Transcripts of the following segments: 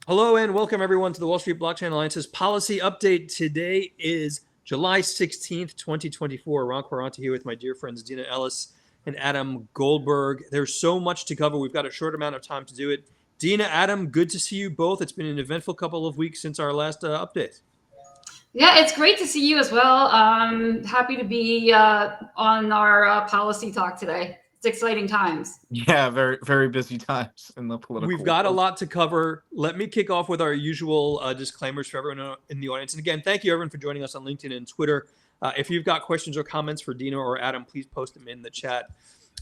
Hello and welcome everyone to the Wall Street Blockchain Alliance's policy update. Today is July 16th, 2024. Ron Quaranta here with my dear friends Dina Ellis and Adam Goldberg. There's so much to cover. We've got a short amount of time to do it. Dina, Adam, good to see you both. It's been an eventful couple of weeks since our last update. Yeah, it's great to see you as well. Happy to be on our policy talk today. It's exciting times. Yeah, very, very busy times in the political We've got a world. lot to cover. Let me kick off with our usual disclaimers for everyone in the audience. And again, thank you everyone for joining us on LinkedIn and Twitter. If you've got questions or comments for Dina or Adam, please post them in the chat.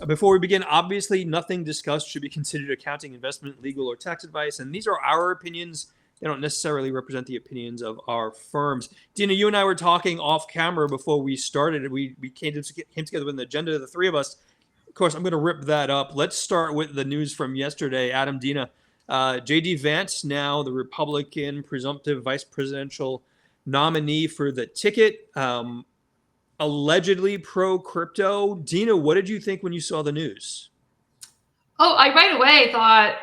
Before we begin, obviously nothing discussed should be considered accounting, investment, legal, or tax advice. And these are our opinions. They don't necessarily represent the opinions of our firms. Dina, you and I were talking off camera before we started. We came together with an agenda, the three of us. Of course, I'm going to rip that up. Let's start with the news from yesterday. Adam, Dina, J.D. Vance, now the Republican presumptive vice presidential nominee for the ticket, allegedly pro-crypto. Dina, what did you think when you saw the news? Oh, I right away thought,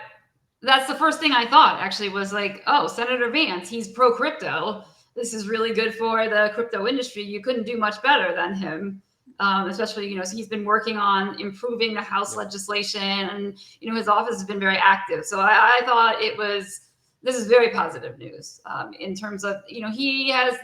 that's the first thing I thought, actually, was like, oh, Senator Vance, he's pro-crypto. This is really good for the crypto industry. You couldn't do much better than him. Especially, so he's been working on improving the House legislation, and, his office has been very active. So I thought this is very positive news in terms of, he has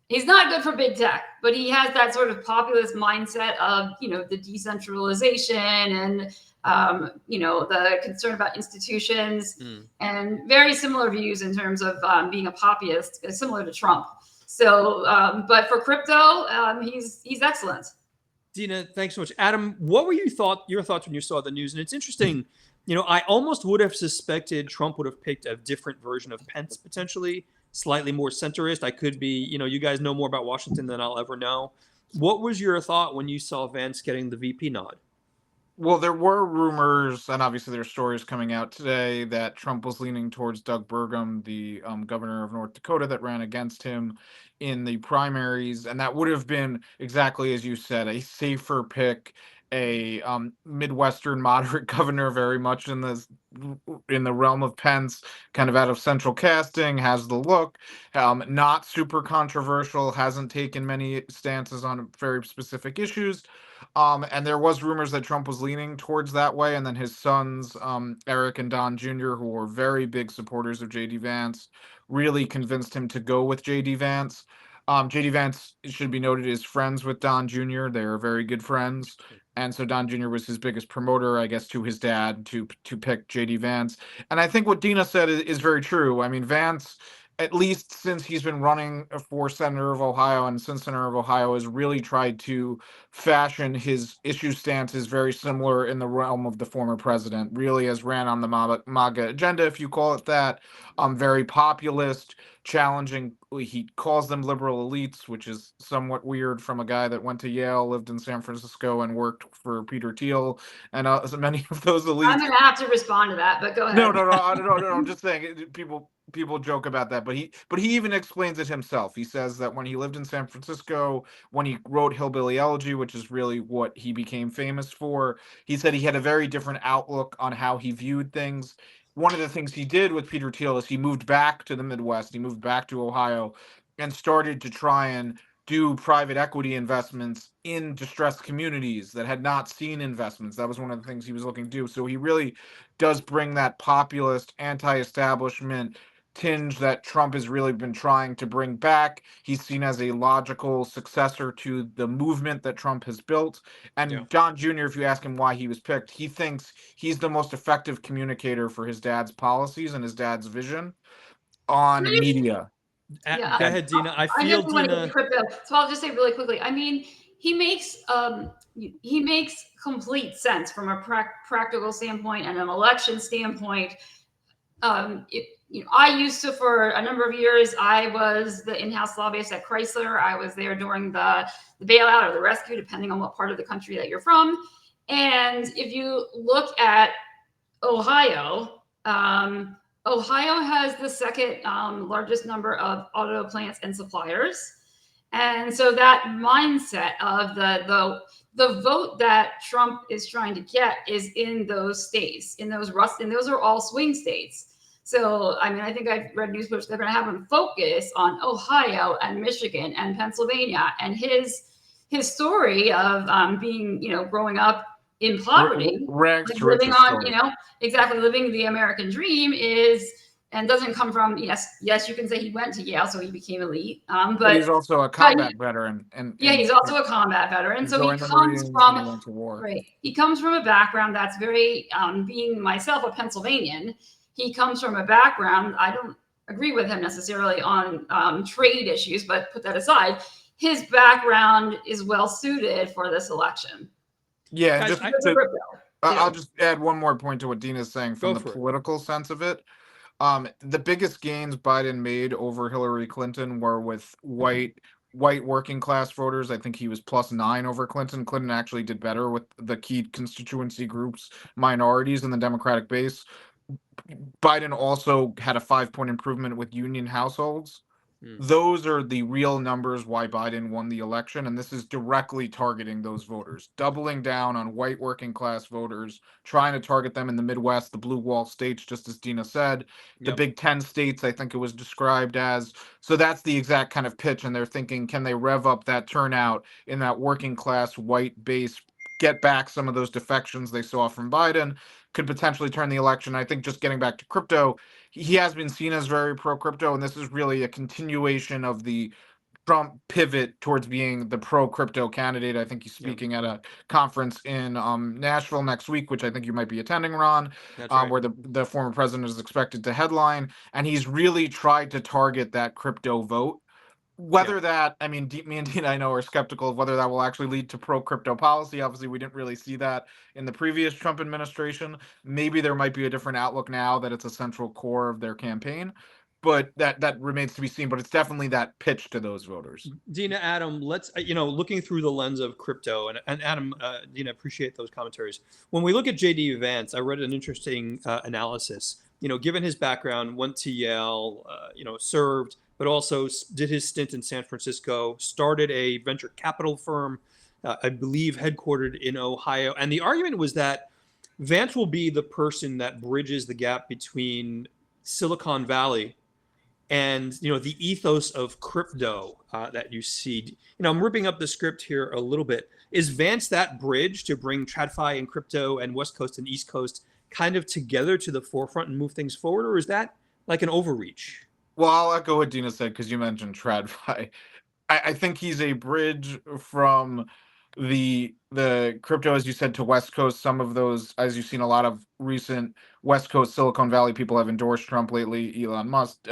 he's not good for big tech, but he has that sort of populist mindset of, the decentralization and, the concern about institutions and very similar views in terms of being a populist, similar to Trump. So, but for crypto, he's excellent. Dina, thanks so much. Adam, what were your thoughts when you saw the news? And it's interesting, I almost would have suspected Trump would have picked a different version of Pence, potentially slightly more centrist. I could be, you guys know more about Washington than I'll ever know. What was your thought when you saw Vance getting the VP nod? Well, there were rumors, and obviously there are stories coming out today that Trump was leaning towards Doug Burgum, the governor of North Dakota that ran against him in the primaries. And that would have been, exactly as you said, a safer pick, a Midwestern moderate governor, very much in the realm of Pence, kind of out of central casting, has the look, not super controversial, hasn't taken many stances on very specific issues. And there was rumors that Trump was leaning towards that way, and then his sons, Eric and Don Jr., who were very big supporters of J.D. Vance, really convinced him to go with J.D. Vance. J.D. Vance, it should be noted, is friends with Don Jr. They are very good friends. And so Don Jr. was his biggest promoter, I guess, to his dad to pick J.D. Vance. And I think what Dina said is very true. I mean, Vance, at least since he's been running for Senator of Ohio, and since Senator of Ohio has really tried to fashion his issue stances very similar in the realm of the former president, really has ran on the MAGA agenda, if you call it that, very populist, challenging. He calls them liberal elites, which is somewhat weird from a guy that went to Yale, lived in San Francisco, and worked for Peter Thiel, and so many of those elites. I'm going to have to respond to that, but go ahead. No, I'm just saying, people joke about that, but he even explains it himself. He says that when he lived in San Francisco, when he wrote Hillbilly Elegy, which is really what he became famous for, he said he had a very different outlook on how he viewed things. One of the things he did with Peter Thiel is he moved back to the Midwest, he moved back to Ohio, and started to try and do private equity investments in distressed communities that had not seen investments. That was one of the things he was looking to do. So he really does bring that populist, anti-establishment tinge that Trump has really been trying to bring back. He's seen as a logical successor to the movement that Trump has built. And Don Jr., if you ask him why he was picked, he thinks he's the most effective communicator for his dad's policies and his dad's vision on media. Go ahead, Dina. I feel Dina. So I'll just say really quickly. I mean, he makes complete sense from a practical standpoint and an election standpoint. I used to, for a number of years, I was the in-house lobbyist at Chrysler. I was there during the bailout or the rescue, depending on what part of the country that you're from. And if you look at Ohio, Ohio has the second largest number of auto plants and suppliers. And so that mindset of the vote that Trump is trying to get is in those states, those are all swing states. So, I mean, I think I've read newspapers, they're going to have him focus on Ohio and Michigan and Pennsylvania, and his story of being, growing up in poverty, Rags like to living riches on, story. exactly living the American dream and doesn't come from, yes, you can say he went to Yale, so he became elite. But he's also a combat veteran, and he's also a combat veteran. So he joined the comes Marines from, and he went to war. right. He comes from a background that's very, being myself a Pennsylvanian, he comes from a background, I don't agree with him necessarily on trade issues, but put that aside, his background is well suited for this election. Yeah, and Guys, I'll just add one more point to what Dina's saying from the political sense of it. The biggest gains Biden made over Hillary Clinton were with white working class voters. I think he was +9 over Clinton. Clinton actually did better with the key constituency groups, minorities in the Democratic base. Biden also had a 5-point improvement with union households. Those are the real numbers why Biden won the election, and this is directly targeting those voters, doubling down on white working class voters, trying to target them in the Midwest, the blue wall states, just as Dina said, the Big 10 states, I think it was described as. So that's the exact kind of pitch, and they're thinking, can they rev up that turnout in that working class white base, get back some of those defections they saw from Biden, could potentially turn the election. I think just getting back to crypto, he has been seen as very pro-crypto, and this is really a continuation of the Trump pivot towards being the pro-crypto candidate. I think he's speaking at a conference in Nashville next week, which I think you might be attending, Ron, where the former president is expected to headline, and he's really tried to target that crypto vote. Whether that, I mean, me and Dina, I know, are skeptical of whether that will actually lead to pro-crypto policy. Obviously, we didn't really see that in the previous Trump administration. Maybe there might be a different outlook now that it's a central core of their campaign, but that remains to be seen. But it's definitely that pitch to those voters. Dina, Adam, let's, looking through the lens of crypto, and Adam, Dina, appreciate those commentaries. When we look at J.D. Vance, I read an interesting analysis. Given his background, went to Yale, served, but also did his stint in San Francisco, started a venture capital firm, I believe headquartered in Ohio. And the argument was that Vance will be the person that bridges the gap between Silicon Valley and the ethos of crypto that you see. I'm ripping up the script here a little bit. Is Vance that bridge to bring TradFi and crypto and West Coast and East Coast kind of together to the forefront and move things forward, or is that like an overreach? Well, I'll echo what Dina said because you mentioned TradFi. I think he's a bridge from the crypto, as you said, to West Coast. Some of those, as you've seen, a lot of recent West Coast Silicon Valley people have endorsed Trump lately. Elon Musk,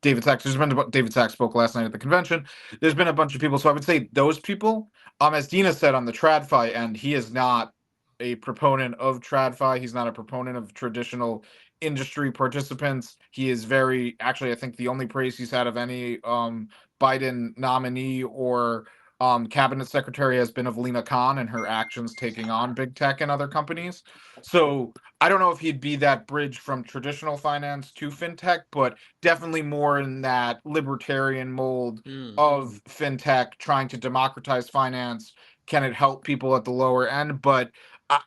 David Sachs. David Sachs spoke last night at the convention. There's been a bunch of people. So I would say those people. As Dina said on the TradFi end, he is not a proponent of TradFi. He's not a proponent of traditional industry participants. He is actually, I think the only praise he's had of any Biden nominee or cabinet secretary has been of Lena Khan and her actions taking on big tech and other companies. So I don't know if he'd be that bridge from traditional finance to fintech, but definitely more in that libertarian mold of fintech, trying to democratize finance. Can it help people at the lower end? But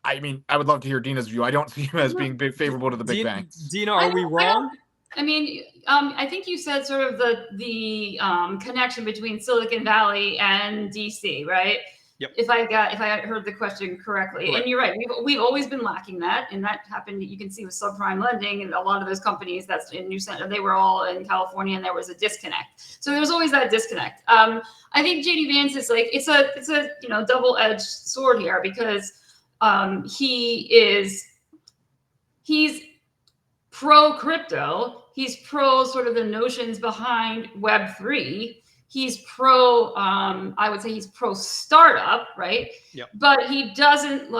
I mean, I would love to hear Dina's view. I don't see him as being favorable to the big banks. Dina, are we wrong? I think you said sort of the connection between Silicon Valley and DC, right? Yep. If I heard the question correctly. Correct. And you're right. We've always been lacking that, and that happened. You can see with subprime lending and a lot of those companies that's in New Center. They were all in California, and there was a disconnect. So there's always that disconnect. I think JD Vance is like it's a double-edged sword here because he's pro crypto. He's pro sort of the notions behind Web3. He's pro, I would say he's pro startup, right? Yep. But he doesn't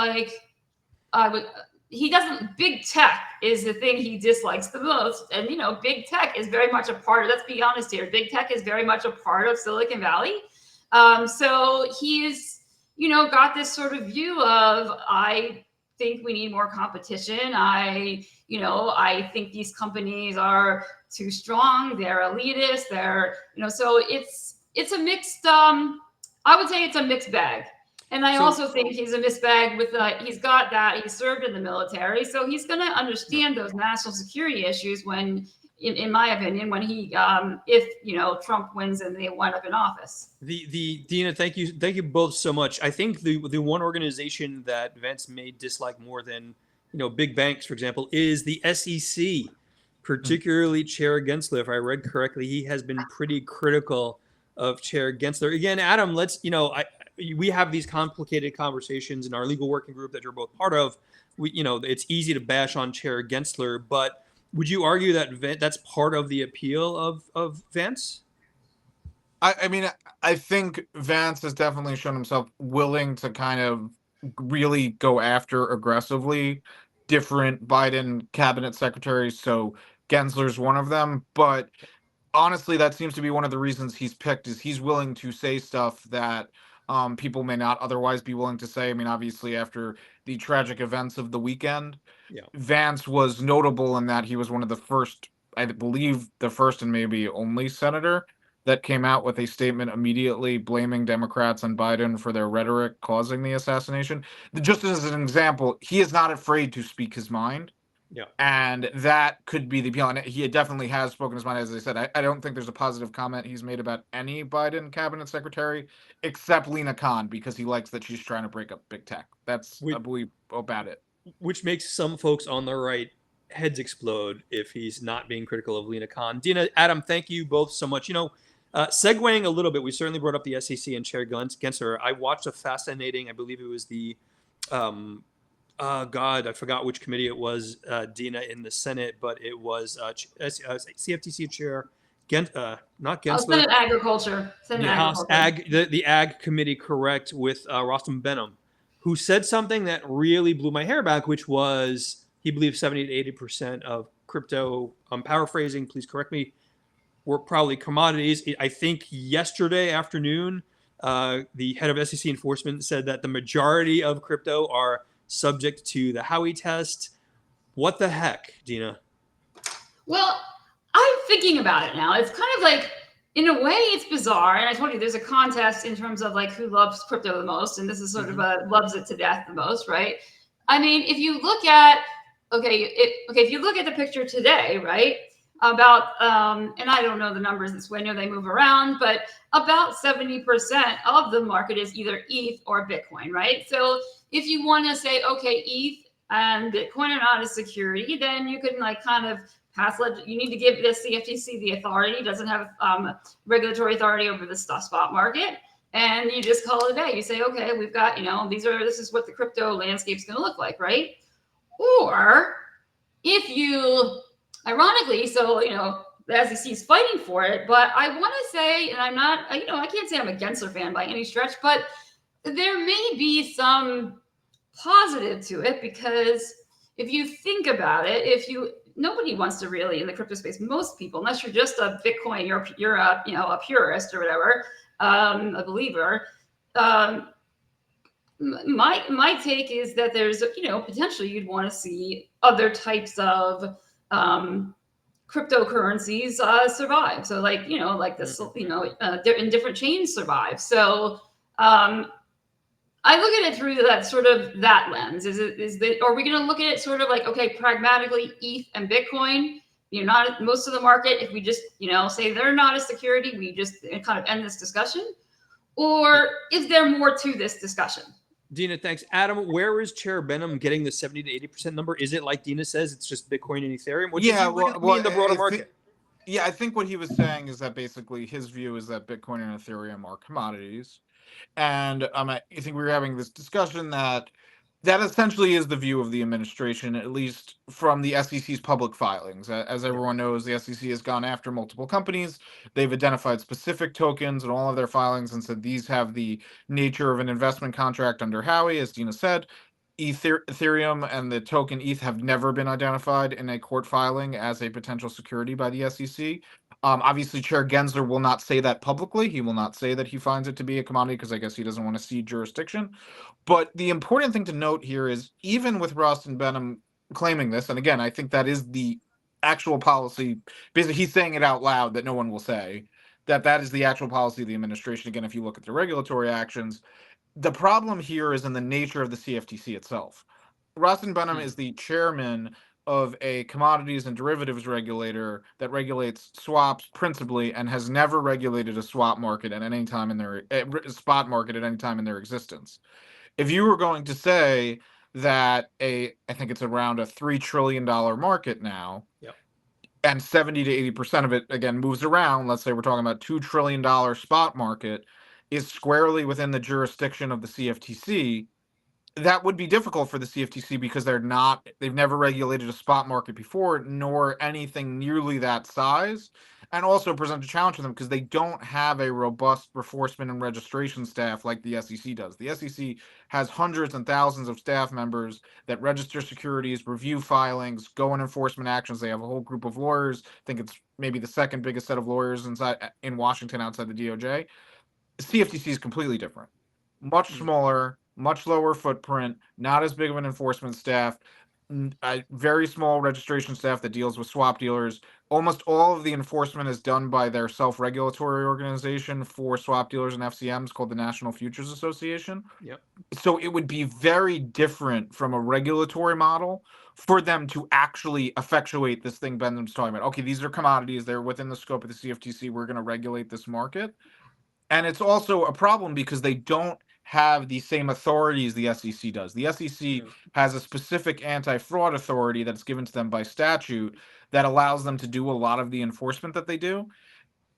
big tech is the thing he dislikes the most. And, big tech is very much a part of, let's be honest here, big tech is very much a part of Silicon Valley. So he's, got this sort of view of, I think we need more competition. I think these companies are too strong. They're elitist. They're, so it's a mixed, I would say it's a mixed bag. And I So- also think he's a misbag with he's got that, he served in the military, so he's going to understand those national security issues when, in my opinion, when he, if, you know, Trump wins and they wind up in office. The Dina, thank you both so much. I think the one organization that Vance may dislike more than, you know, big banks, for example, is the SEC, particularly Chair Gensler. If I read correctly, he has been pretty critical of Chair Gensler. Again, Adam, let's, you know, we have these complicated conversations in our legal working group that you're both part of. We, you know, it's easy to bash on Chair Gensler, but would you argue that that's part of the appeal of Vance? I mean, I think Vance has definitely shown himself willing to kind of really go after aggressively different Biden cabinet secretaries. So Gensler's one of them. But honestly, that seems to be one of the reasons he's picked is he's willing to say stuff that people may not otherwise be willing to say. I mean, obviously, after the tragic events of the weekend, Yeah. Vance was notable in that he was one of the first, I believe, the first and maybe only senator that came out with a statement immediately blaming Democrats and Biden for their rhetoric causing the assassination. Just as an example, he is not afraid to speak his mind. Yeah. And that could be the appeal. And he definitely has spoken his mind. As I said, I don't think there's a positive comment he's made about any Biden cabinet secretary except Lena Khan, because he likes that she's trying to break up big tech. That's, I believe, about it. Which makes some folks on the right heads explode if he's not being critical of Lena Khan. Dina, Adam, thank you both so much. You know, segueing a little bit, we certainly brought up the SEC and Chair Gensler. I watched a fascinating, I believe it was the, God, I forgot which committee it was, Dina, in the Senate, but it was CFTC Chair, not Gensler. Senate Agriculture. Senate House Agriculture. the Ag Committee, correct, with Rostam Benham, who said something that really blew my hair back, which was he believes 70 to 80% of crypto, I'm paraphrasing, please correct me, were probably commodities. I think yesterday afternoon, the head of SEC enforcement said that the majority of crypto are subject to the Howey test. What the heck, Dina? Well, I'm thinking about it now. It's kind of like, in a way, it's bizarre. And I told you there's a contest in terms of like who loves crypto the most. And this is sort of a loves it to death the most, right? I mean, if you look at, if you look at the picture today, right? About, and I don't know the numbers this way, I know they move around, but about 70% of the market is either ETH or Bitcoin, right? So if you want to say, okay, ETH and Bitcoin are not a security, then you can like kind of you need to give the CFTC the authority. It doesn't have regulatory authority over the spot market, and you just call it a day. You say, okay, we've got, you know, this is what the crypto landscape is going to look like, right? Or if you, ironically, so you know, the SEC is fighting for it, but I want to say, and I'm not, you know, I can't say I'm a Gensler fan by any stretch, but there may be some positive to it, because if you think about it, nobody wants to really in the crypto space, most people, unless you're just a Bitcoin, you're a, you know, a purist or whatever, a believer. My take is that there's, you know, potentially you'd want to see other types of cryptocurrencies survive. So like, you know, like this, you know, in different chains survive. So I look at it through that sort of that lens. Are we going to look at it sort of like, okay, pragmatically, ETH and Bitcoin, you know, not most of the market, if we just, you know, say they're not a security, we just kind of end this discussion? Or is there more to this discussion? Dina, thanks. Adam, where is Chair Benham getting the 70 to 80% number? Is it like Dina says, it's just Bitcoin and Ethereum? What Yeah, does he really mean in the broader market? Yeah, I think what he was saying is that basically his view is that Bitcoin and Ethereum are commodities. And I think we were having this discussion that essentially is the view of the administration, at least from the SEC's public filings. As everyone knows, the SEC has gone after multiple companies. They've identified specific tokens in all of their filings and said these have the nature of an investment contract under Howey, as Dina said. Ethereum and the token ETH have never been identified in a court filing as a potential security by the SEC. Obviously, Chair Gensler will not say that publicly. He will not say that he finds it to be a commodity because I guess he doesn't want to cede jurisdiction. But the important thing to note here is even with Rostam Benham claiming this, and again, I think that is the actual policy. Basically, he's saying it out loud that no one will say that is the actual policy of the administration. Again, if you look at the regulatory actions, The problem here is in the nature of the CFTC itself. Rustin Benham is the chairman of a commodities and derivatives regulator that regulates swaps principally and has never regulated a swap market at any time in their spot market at any time in their existence. If you were going to say that I think it's around a $3 trillion market now, Yep. and 70 to 80% of it again moves around, let's say we're talking about $2 trillion spot market, is squarely within the jurisdiction of the CFTC, that would be difficult for the CFTC because they've never regulated a spot market before, nor anything nearly that size, and also present a challenge to them because they don't have a robust enforcement and registration staff like the SEC does. The SEC has hundreds and thousands of staff members that register securities, review filings, go on enforcement actions. They have a whole group of lawyers. I think it's maybe the second biggest set of lawyers in Washington outside the DOJ. CFTC is completely different. Much smaller, much lower footprint, not as big of an enforcement staff, a very small registration staff that deals with swap dealers. Almost all of the enforcement is done by their self-regulatory organization for swap dealers and FCMs called the National Futures Association. Yep. So it would be very different from a regulatory model for them to actually effectuate this thing Benham's talking about. Okay, these are commodities. They're within the scope of the CFTC. We're going to regulate this market. And it's also a problem because they don't have the same authorities the SEC does. The SEC has a specific anti-fraud authority that's given to them by statute that allows them to do a lot of the enforcement that they do.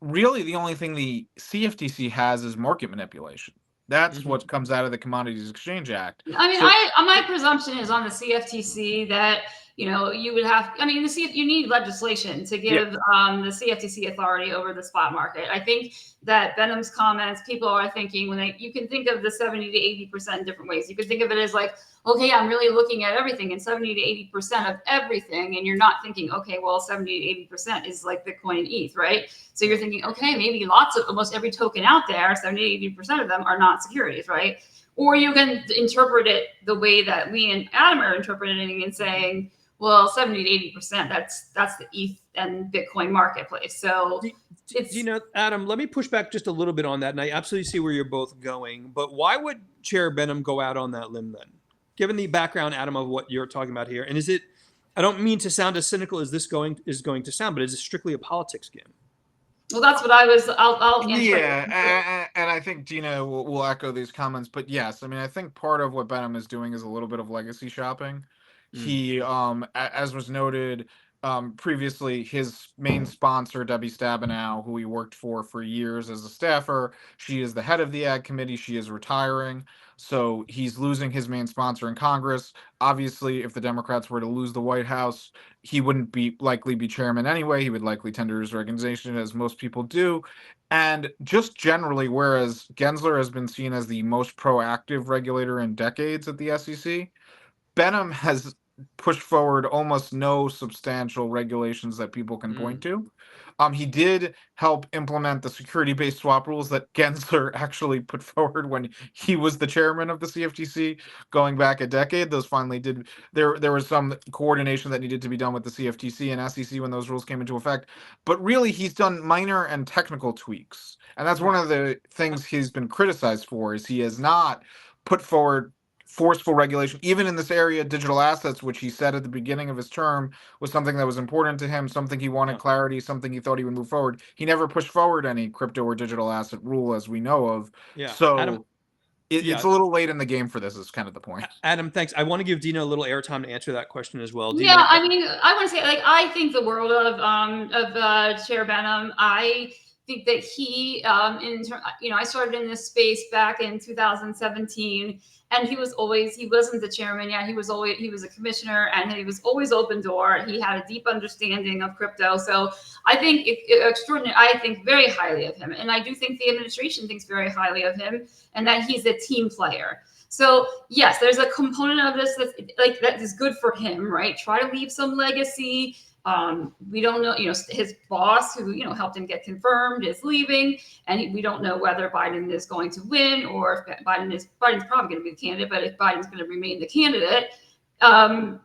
Really, the only thing the CFTC has is market manipulation. That's what comes out of the Commodities Exchange Act. I mean, my presumption is on the CFTC that, you would have, you need legislation to give the CFTC authority over the spot market. I think that Benham's comments, people are thinking you can think of the 70 to 80% in different ways. You could think of it as like, okay, I'm really looking at everything and 70 to 80% of everything. And you're not thinking, okay, well, 70 to 80% is like Bitcoin and ETH, right? So you're thinking, okay, maybe almost every token out there, 70 to 80% of them are not securities, right? Or you can interpret it the way that we and Adam are interpreting it and saying, well, 70 to 80%, that's the ETH and Bitcoin marketplace. So Adam, let me push back just a little bit on that. And I absolutely see where you're both going. But why would Chair Benham go out on that limb then? Given the background, Adam, of what you're talking about here. And is it, I don't mean to sound as cynical as this is going to sound, but is it strictly a politics game? Well, that's what I'll answer. Yeah, and I think Dina will echo these comments. But yes, I think part of what Benham is doing is a little bit of legacy shopping. He, as was noted previously, his main sponsor, Debbie Stabenow, who he worked for years as a staffer, she is the head of the Ag Committee. She is retiring. So he's losing his main sponsor in Congress. Obviously, if the Democrats were to lose the White House, he wouldn't likely be chairman anyway. He would likely tender his resignation, as most people do. And just generally, whereas Gensler has been seen as the most proactive regulator in decades at the SEC, Benham has pushed forward almost no substantial regulations that people can point to. He did help implement the security-based swap rules that Gensler actually put forward when he was the chairman of the CFTC going back a decade. Those finally did. There was some coordination that needed to be done with the CFTC and SEC when those rules came into effect. But really, he's done minor and technical tweaks. And that's one of the things he's been criticized for, is he has not put forward forceful regulation, even in this area, digital assets, which he said at the beginning of his term was something that was important to him, something he wanted clarity, something he thought he would move forward. He never pushed forward any crypto or digital asset rule, as we know of. Yeah. So Adam, it's a little late in the game for this, is kind of the point. Adam, thanks. I want to give Dina a little airtime to answer that question as well. Dina, yeah, I want to say, I think the world of Chair Benham. I think that he, I started in this space back in 2017, and he wasn't the chairman yet. He was a commissioner, and he was always open door. He had a deep understanding of crypto. So I think extraordinary. I think very highly of him, and I do think the administration thinks very highly of him, and that he's a team player. So yes, there's a component of this that is good for him, right? Try to leave some legacy. We don't know, his boss, who, helped him get confirmed, is leaving, and we don't know whether Biden is going to win, or if Biden's probably going to be the candidate, but if Biden's going to remain the candidate. And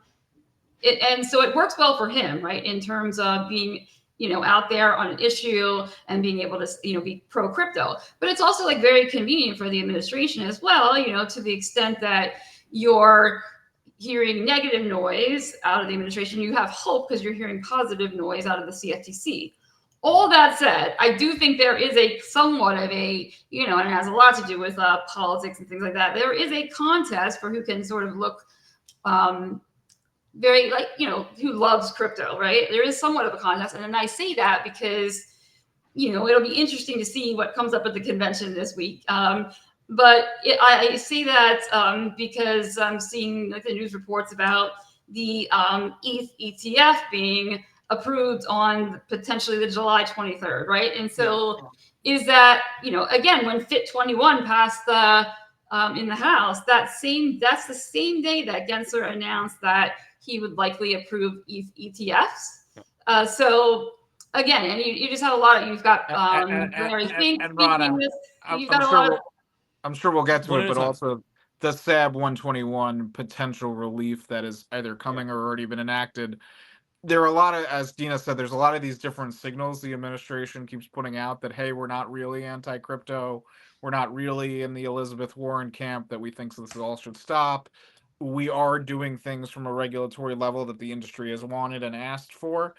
so it works well for him, right? In terms of being out there on an issue and being able to, be pro crypto. But it's also like very convenient for the administration as well, to the extent that you're hearing negative noise out of the administration, you have hope because you're hearing positive noise out of the CFTC. All that said, I do think there is a somewhat of a, and it has a lot to do with politics and things like that. There is a contest for who can sort of look very like, who loves crypto, right? There is somewhat of a contest. And then I say that because, it'll be interesting to see what comes up at the convention this week. But I say that because I'm seeing like the news reports about the ETH ETF being approved on potentially the July 23rd, right? And so is that, again, when FIT 21 passed in the House, that's the same day that Gensler announced that he would likely approve ETH ETFs. So again, and you just have a lot of, you've got Larry Fink speaking this, you've got a lot of. I'm sure we'll get to One it, at a but time. also the SAB 121 potential relief that is either coming or already been enacted. There are a lot of, as Dina said, there's a lot of these different signals the administration keeps putting out that, hey, we're not really anti-crypto. We're not really in the Elizabeth Warren camp that we think this all should stop. We are doing things from a regulatory level that the industry has wanted and asked for.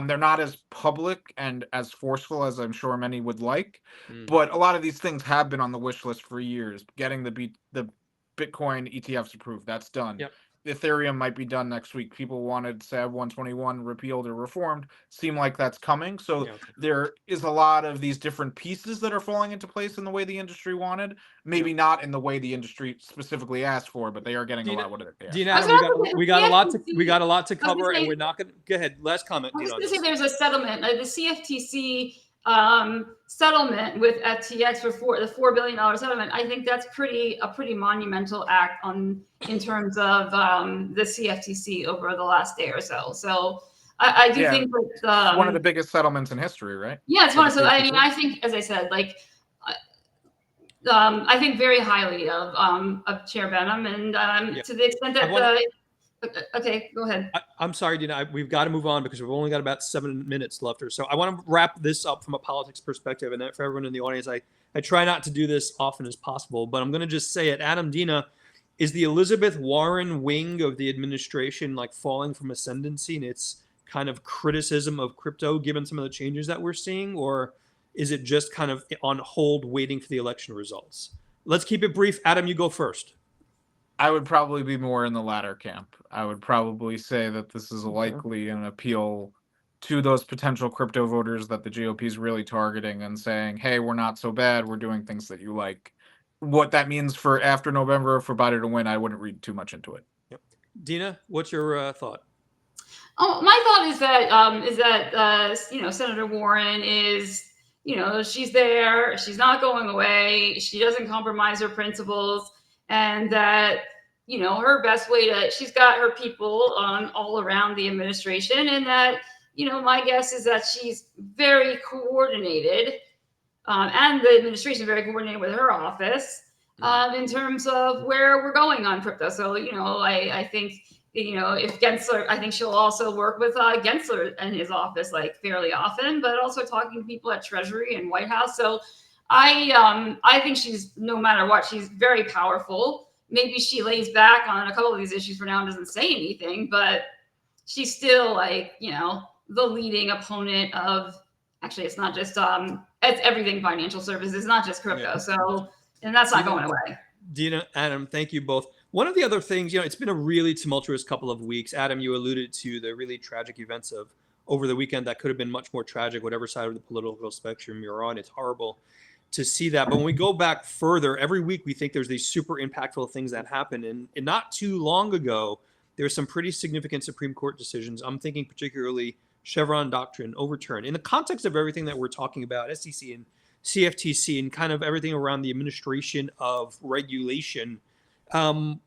They're not as public and as forceful as I'm sure many would like, but a lot of these things have been on the wish list for years. Getting the Bitcoin ETFs approved, that's done. Yep. Ethereum might be done next week. People wanted SAB 121 repealed or reformed. Seem like that's coming. So there is a lot of these different pieces that are falling into place in the way the industry wanted. Maybe not in the way the industry specifically asked for, but they are getting a lot of what they asked. Dina, Adam, we got a lot to cover, and we're not going to go ahead. Last comment. I was going to say there's a settlement. The CFTC settlement with FTX for the $4 billion settlement. I think that's a pretty monumental act in terms of the CFTC over the last day or so. So I do think that one of the biggest settlements in history, right? Yeah, it's one of. So I mean, I think, as I said, like I think very highly of Chair Benham, and to the extent that okay, go ahead. I'm sorry, Dina. We've got to move on because we've only got about 7 minutes left or so. I want to wrap this up from a politics perspective, and for everyone in the audience, I try not to do this often as possible, but I'm going to just say it. Adam, Dina, is the Elizabeth Warren wing of the administration like falling from ascendancy in its kind of criticism of crypto, given some of the changes that we're seeing, or is it just kind of on hold, waiting for the election results? Let's keep it brief. Adam, you go first. I would probably be more in the latter camp. I would probably say that this is likely an appeal to those potential crypto voters that the GOP is really targeting and saying, hey, we're not so bad. We're doing things that you like. What that means for after November for Biden to win, I wouldn't read too much into it. Yep. Dina, what's your thought? Oh, my thought is that Senator Warren is, she's there. She's not going away. She doesn't compromise her principles. And that, her best way she's got her people all around the administration, and that, my guess is that she's very coordinated, and the administration very coordinated with her office in terms of where we're going on crypto. So, I think, if Gensler, I think she'll also work with Gensler and his office like fairly often, but also talking to people at Treasury and White House. So I think she's, no matter what, she's very powerful. Maybe she lays back on a couple of these issues for now and doesn't say anything, but she's still like, the leading opponent of, actually, it's not just, it's everything financial services, it's not just crypto. So, and that's not going away. Dina, Adam, thank you both. One of the other things, it's been a really tumultuous couple of weeks. Adam, you alluded to the really tragic events of over the weekend that could have been much more tragic, whatever side of the political spectrum you're on. It's horrible to see that. But when we go back further, every week we think there's these super impactful things that happen. And not too long ago, there's some pretty significant Supreme Court decisions. I'm thinking particularly Chevron doctrine overturned. In the context of everything that we're talking about, SEC and CFTC and kind of everything around the administration of regulation,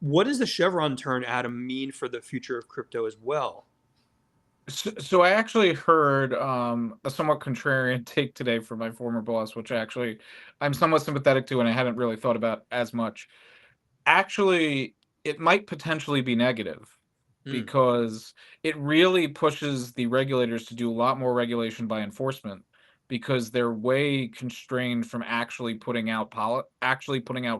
what does the Chevron turn, Adam, mean for the future of crypto as well? So I actually heard a somewhat contrarian take today from my former boss, which actually I'm somewhat sympathetic to and I hadn't really thought about as much. Actually, it might potentially be negative because it really pushes the regulators to do a lot more regulation by enforcement, because they're way constrained from actually putting out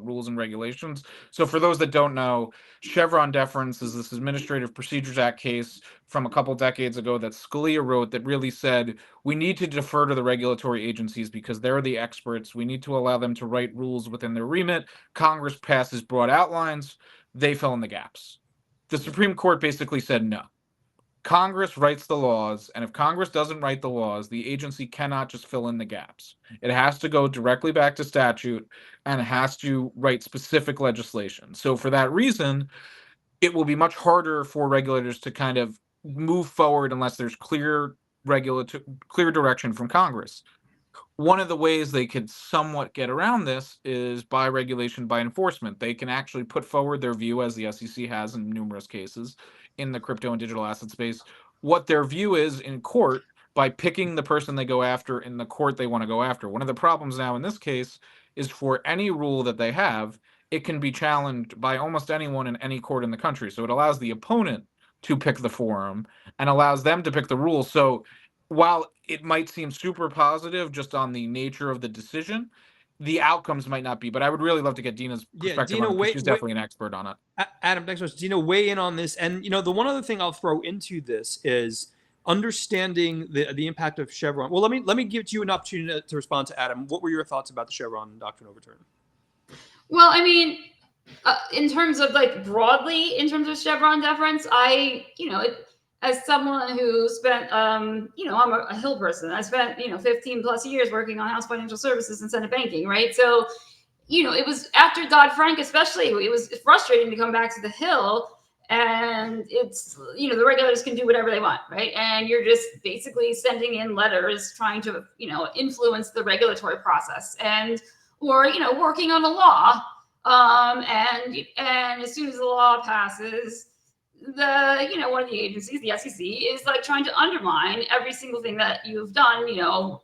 rules and regulations. So for those that don't know, Chevron deference is this Administrative Procedures Act case from a couple decades ago that Scalia wrote that really said we need to defer to the regulatory agencies because they're the experts. We need to allow them to write rules within their remit. Congress passes broad outlines. They fill in the gaps. The Supreme Court basically said no. Congress writes the laws, and if Congress doesn't write the laws, the agency cannot just fill in the gaps. It has to go directly back to statute and it has to write specific legislation. So for that reason, it will be much harder for regulators to kind of move forward unless there's clear direction from Congress. One of the ways they could somewhat get around this is by regulation, by enforcement. They can actually put forward their view, as the SEC has in numerous cases in the crypto and digital asset space, what their view is in court by picking the person they go after in the court they want to go after. One of the problems now in this case is for any rule that they have, it can be challenged by almost anyone in any court in the country. So it allows the opponent to pick the forum and allows them to pick the rules. So while it might seem super positive just on the nature of the decision, the outcomes might not be. But I would really love to get Dina's perspective Dina, on it, because she's definitely an expert on it. Adam, thanks so much. Dina, weigh in on this. And, the one other thing I'll throw into this is understanding the impact of Chevron. Well, let me give you an opportunity to respond to Adam. What were your thoughts about the Chevron doctrine overturn? Well, I mean, in terms of broadly, in terms of Chevron deference, as someone who spent, I'm a Hill person. I spent, 15 plus years working on house financial services and Senate banking, right? So, it was after Dodd-Frank, especially, it was frustrating to come back to the Hill, and it's, the regulators can do whatever they want, right? And you're just basically sending in letters trying to, influence the regulatory process or working on a law. And as soon as the law passes, one of the agencies, the SEC, is trying to undermine every single thing that you've done,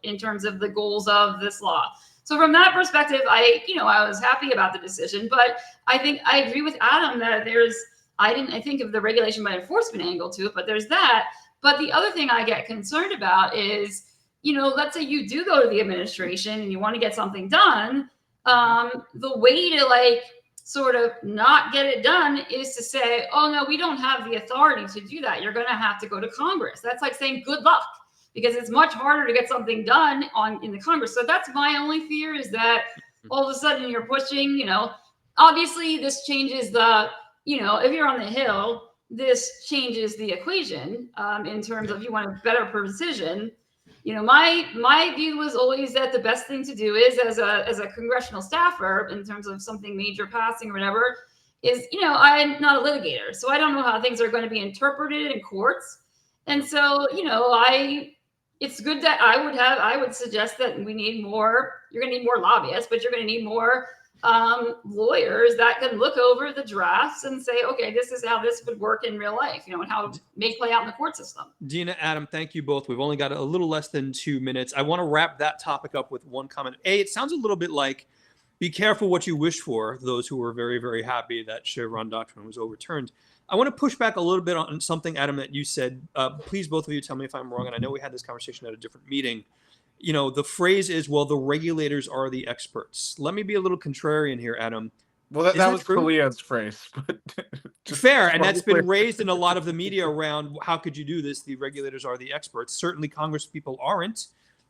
in terms of the goals of this law. So from that perspective, I was happy about the decision, but I think I agree with Adam that I think of the regulation by enforcement angle to it, but there's that. But the other thing I get concerned about is, let's say you do go to the administration and you want to get something done. The way to sort of not get it done is to say, oh no, we don't have the authority to do that. You're going to have to go to Congress. That's like saying good luck, because it's much harder to get something done in the Congress. So that's my only fear, is that all of a sudden you're pushing, obviously this changes the, if you're on the Hill, this changes the equation in terms of you want a better precision. My view was always that the best thing to do is, as a congressional staffer, in terms of something major passing or whatever, is, I'm not a litigator, so I don't know how things are going to be interpreted in courts. And so, it's good that I would suggest that we need more. You're going to need more lobbyists, but you're going to need more lawyers that can look over the drafts and say, okay, this is how this would work in real life, and how it may play out in the court system. Dina, Adam, thank you both. We've only got a little less than 2 minutes. I want to wrap that topic up with one comment. It sounds a little bit like, be careful what you wish for, those who were very, very happy that Chevron doctrine was overturned. I want to push back a little bit on something, Adam, that you said. Please, both of you, tell me if I'm wrong. And I know we had this conversation at a different meeting. The phrase is, well, the regulators are the experts. Let me be a little contrarian here, Adam. Well, that was Scalia's phrase. But fair, and that's been raised in a lot of the media around, how could you do this? The regulators are the experts. Certainly Congress people aren't.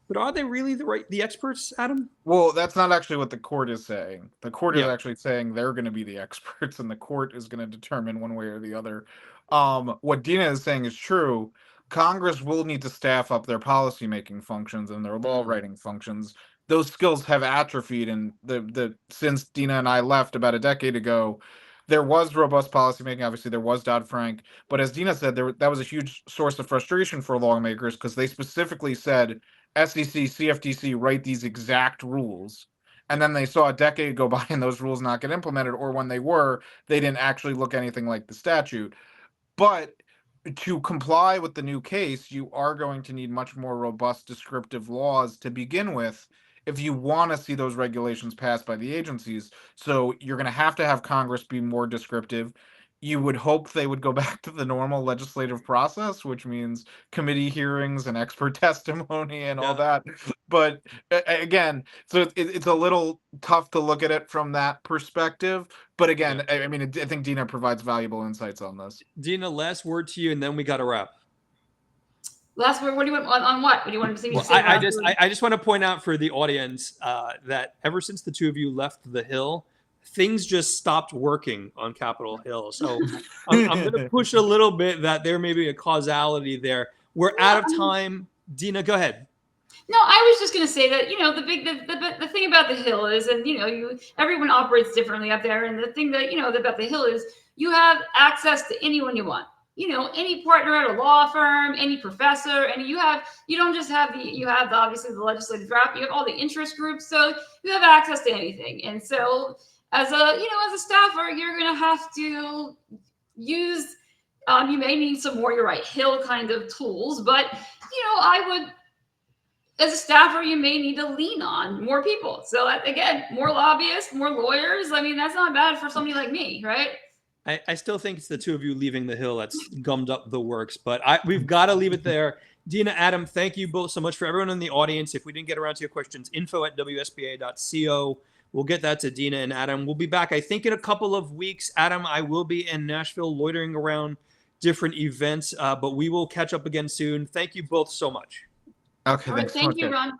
But are they really the experts, Adam? Well, that's not actually what the court is saying. The court is actually saying they're going to be the experts, and the court is going to determine one way or the other. What Dina is saying is true. Congress will need to staff up their policymaking functions and their law writing functions. Those skills have atrophied, and since Dina and I left about a decade ago, there was robust policymaking. Obviously, there was Dodd-Frank, but as Dina said, that was a huge source of frustration for lawmakers, because they specifically said, SEC, CFTC write these exact rules, and then they saw a decade go by and those rules not get implemented, or when they were, they didn't actually look anything like the statute. But to comply with the new case, you are going to need much more robust descriptive laws to begin with if you want to see those regulations passed by the agencies. So you're going to have Congress be more descriptive. you would hope they would go back to the normal legislative process, which means committee hearings and expert testimony and all Yeah. that. But again, so it's a little tough to look at it from that perspective. But again, Yeah. I mean, I think Dina provides valuable insights on this. Dina, last word to you, and then we got to wrap. Last word. What do you want on what? What do you want to see me Well, say? I just want to point out for the audience that ever since the two of you left the Hill, things just stopped working on Capitol Hill. So I'm going to push a little bit that there may be a causality there. We're out of time. Dina, go ahead. No, I was just going to say that, the thing about the Hill is, and everyone operates differently up there, and the thing that about the Hill is you have access to anyone you want. Any partner at a law firm, any professor, and you don't just have obviously the legislative draft, you have all the interest groups, so you have access to anything. And so as a staffer, you're going to have to use, you may need some more, you're right, Hill kind of tools, but I would, as a staffer, you may need to lean on more people. So again, more lobbyists, more lawyers. I mean, that's not bad for somebody like me, right? I still think it's the two of you leaving the Hill that's gummed up the works, but we've got to leave it there. Dina, Adam, thank you both so much. For everyone in the audience, if we didn't get around to your questions, info@wsba.co. We'll get that to Dina and Adam. We'll be back, I think, in a couple of weeks. Adam, I will be in Nashville loitering around different events, but we will catch up again soon. Thank you both so much. Okay, All right, thanks so thank much, you, guys. Ron.